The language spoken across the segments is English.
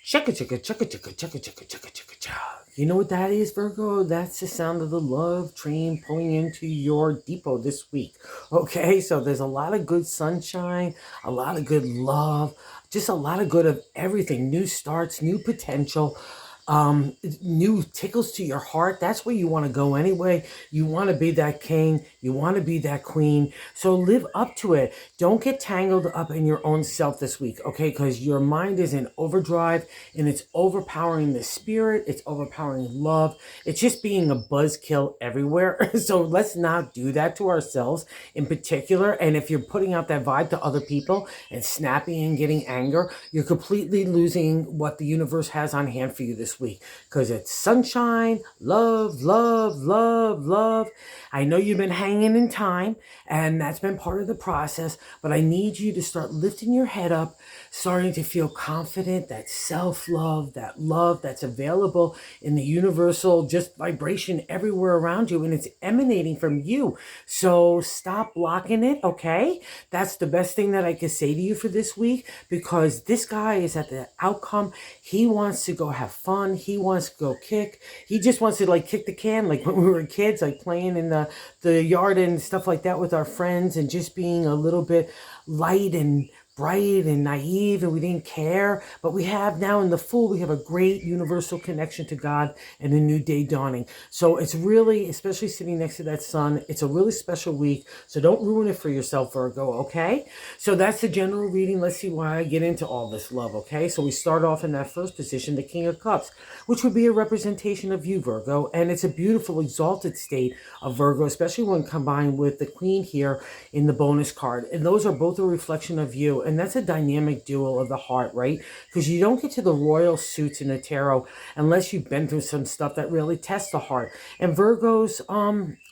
Chicka chicka chicka chicka chicka chicka chicka chicka cha. You know what that is, Virgo? That's the sound of the love train pulling into your depot this week. Okay, so there's a lot of good sunshine, a lot of good love, just a lot of good of everything. New starts, new potential, new tickles to your heart. That's where you want to go anyway. You want to be that king, you want to be that queen. So live up to it. Don't get tangled up in your own self this week, okay? Because your mind is in overdrive and it's overpowering the spirit, it's overpowering love. It's just being a buzzkill everywhere. So let's not do that to ourselves in particular. And if you're putting out that vibe to other people and snapping and getting anger, you're completely losing what the universe has on hand for you this week, because it's sunshine, love, love, love, love. I know you've been hanging in time, and that's been part of the process, but I need you to start lifting your head up, starting to feel confident, that self-love, that love that's available in the universal just vibration everywhere around you, and it's emanating from you. So stop blocking it, okay? That's the best thing that I can say to you for this week, because this guy is at the outcome. He wants to go have fun. He wants to go kick. He just wants to like kick the can, like when we were kids, like playing in the yard and stuff like that with our friends, and just being a little bit light and bright and naive, and we didn't care. But we have now in the Fool, we have a great universal connection to God and a new day dawning. So it's really, especially sitting next to that sun, it's a really special week. So don't ruin it for yourself, Virgo, okay? So that's the general reading. Let's see why I get into all this love, okay? So we start off in that first position, the King of Cups, which would be a representation of you, Virgo. And it's a beautiful, exalted state of Virgo, especially when combined with the Queen here in the bonus card. And those are both a reflection of you. And that's a dynamic duo of the heart, right? Because you don't get to the royal suits in the tarot unless you've been through some stuff that really tests the heart. And Virgos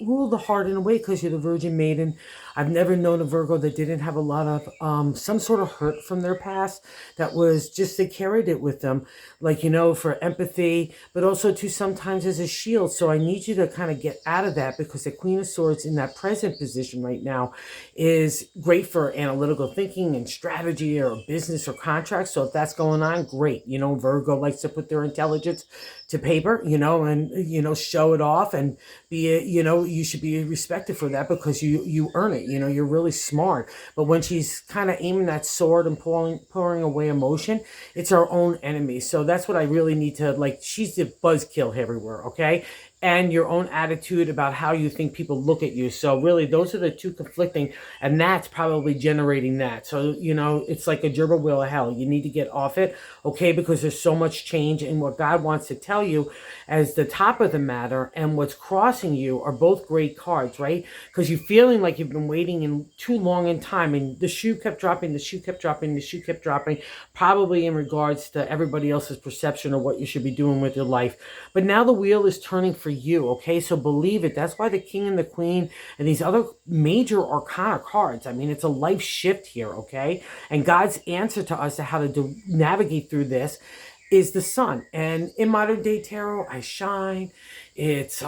rule the heart in a way, because you're the Virgin Maiden. I've never known a Virgo that didn't have a lot of some sort of hurt from their past, that was just, they carried it with them, like, you know, for empathy, but also too sometimes as a shield. So I need you to kind of get out of that, because the Queen of Swords in that present position right now is great for analytical thinking and strategy or business or contracts. So if that's going on, great. You know, Virgo likes to put their intelligence to paper, you know, and, you know, show it off and be, you know, you should be respected for that, because you earn it. You know, you're really smart. But when she's kind of aiming that sword and pouring away emotion, it's our own enemy. So that's what I really need to, like, she's the buzzkill everywhere, okay? And your own attitude about how you think people look at you. So really, those are the two conflicting, and that's probably generating that. So, you know, it's like a gerbil wheel of hell. You need to get off it, okay? Because there's so much change, and what God wants to tell you as the top of the matter and what's crossing you are both great cards, right? Because you're feeling like you've been waiting in too long in time, and the shoe kept dropping, the shoe kept dropping, the shoe kept dropping, probably in regards to everybody else's perception of what you should be doing with your life. But now the wheel is turning for you, okay? So believe it. That's why the King and the Queen and these other major arcana cards, I mean, it's a life shift here, okay? And God's answer to us to how to navigate through this is the sun. And in modern day tarot, I shine. It's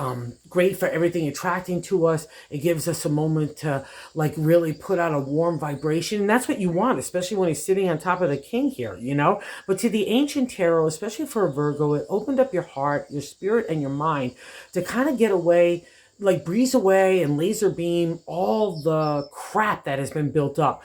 great for everything attracting to us. It gives us a moment to like really put out a warm vibration. And that's what you want, especially when he's sitting on top of the king here, you know. But to the ancient tarot, especially for a Virgo, it opened up your heart, your spirit, and your mind to kind of get away, like breeze away and laser beam all the crap that has been built up,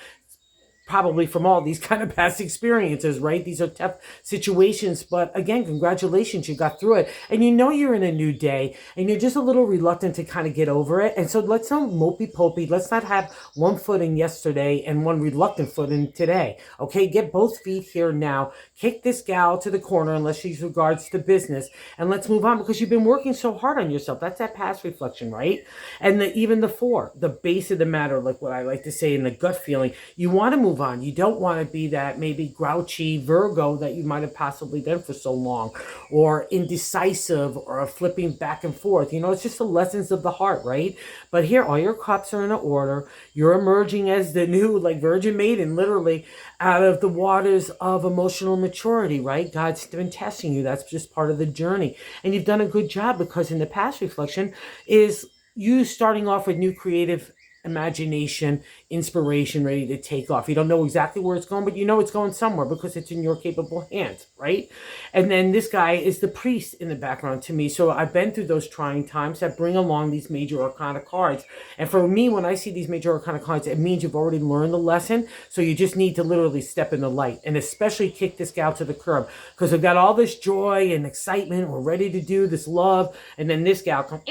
probably from all these kind of past experiences, right? These are tough situations, but again, congratulations, you got through it. And you know you're in a new day, and you're just a little reluctant to kind of get over it. And so let's not mopey-popey. Let's not have one foot in yesterday and one reluctant foot in today, okay? Get both feet here now. Kick this gal to the corner, unless she's regards to business, and let's move on, because you've been working so hard on yourself. That's that past reflection, right? And even the four, the base of the matter, like what I like to say in the gut feeling, you want to move on. You don't want to be that maybe grouchy Virgo that you might have possibly been for so long, or indecisive, or flipping back and forth. You know, it's just the lessons of the heart, right? But here, all your cups are in order. You're emerging as the new, like, Virgin Maiden, literally, out of the waters of emotional maturity, right? God's been testing you. That's just part of the journey. And you've done a good job, because in the past reflection is you starting off with new creative imagination, inspiration, ready to take off. You don't know exactly where it's going, but you know it's going somewhere because it's in your capable hands, right? And then this guy is the priest in the background to me. So I've been through those trying times that bring along these major arcana cards. And for me, when I see these major arcana cards, it means you've already learned the lesson. So you just need to literally step in the light and especially kick this gal to the curb because we've got all this joy and excitement. We're ready to do this love. And then this gal comes,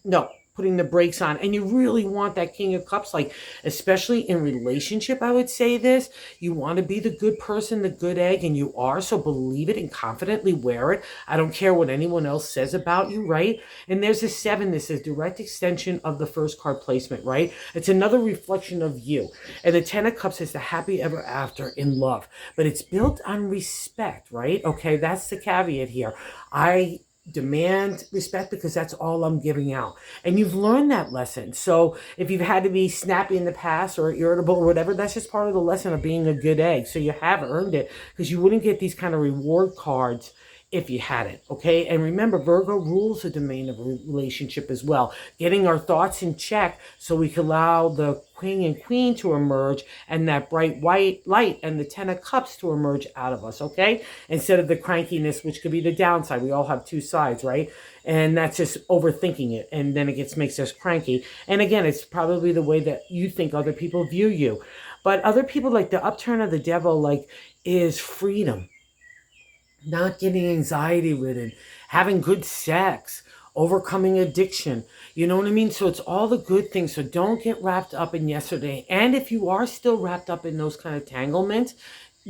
no, putting the brakes on. And you really want that King of Cups, like especially in relationship, I would say this. You want to be the good person, the good egg, and you are. So believe it and confidently wear it. I don't care what anyone else says about you, right? And there's a 7. This is a direct extension of the first card placement, right? It's another reflection of you. And the 10 of Cups is the happy ever after in love. But it's built on respect, right? Okay, that's the caveat here. I demand respect because that's all I'm giving out. And you've learned that lesson. So if you've had to be snappy in the past or irritable or whatever, that's just part of the lesson of being a good egg. So you have earned it because you wouldn't get these kind of reward cards if you hadn't, okay? And remember, Virgo rules the domain of relationship as well. Getting our thoughts in check so we can allow the king and queen to emerge and that bright white light and the 10 of cups to emerge out of us, okay? Instead of the crankiness, which could be the downside. We all have two sides, right? And that's just overthinking it. And then it makes us cranky. And again, it's probably the way that you think other people view you. But other people, like the upturn of the devil, like is freedom. Not getting anxiety ridden, having good sex, overcoming addiction. You know what I mean? So it's all the good things. So don't get wrapped up in yesterday. And if you are still wrapped up in those kind of entanglements,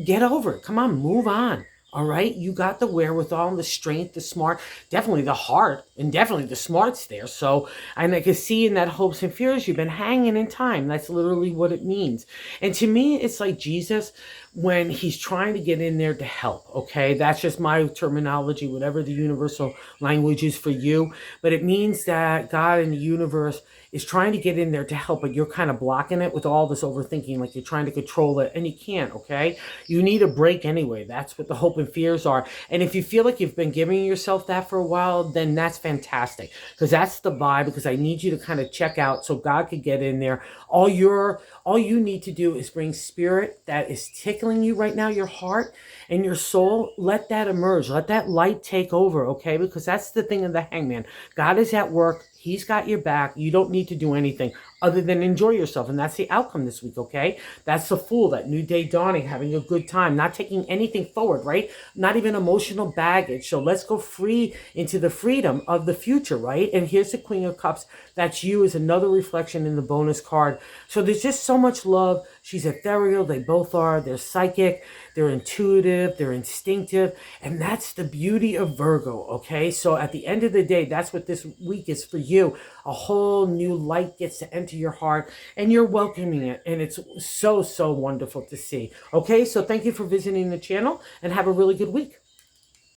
get over it. Come on, move on. All right, you got the wherewithal, the strength, the smart, definitely the heart, and definitely the smart's there. So, and I can see in that hopes and fears, you've been hanging in time. That's literally what it means. And to me, it's like Jesus when he's trying to get in there to help. Okay, that's just my terminology, whatever the universal language is for you. But it means that God in the universe is trying to get in there to help, but you're kind of blocking it with all this overthinking, like you're trying to control it, and you can't, okay? You need a break anyway. That's what the hope and fears are. And if you feel like you've been giving yourself that for a while, then that's fantastic, because that's the vibe, because I need you to kind of check out so God could get in there. All you need to do is bring spirit that is tickling you right now, your heart and your soul. Let that emerge. Let that light take over, okay? Because that's the thing of the hangman. God is at work. He's got your back. You don't need to do anything other than enjoy yourself. And that's the outcome this week, okay? That's the Fool, that new day dawning, having a good time, not taking anything forward, right? Not even emotional baggage. So let's go free into the freedom of the future, right? And here's the Queen of Cups. That's you, is another reflection in the bonus card. So there's just so much love. She's ethereal. They both are. They're psychic. They're intuitive. They're instinctive. And that's the beauty of Virgo, okay? So at the end of the day, that's what this week is for you. A whole new light gets to enter your heart and you're welcoming it. And it's so, so wonderful to see. Okay, so thank you for visiting the channel and have a really good week.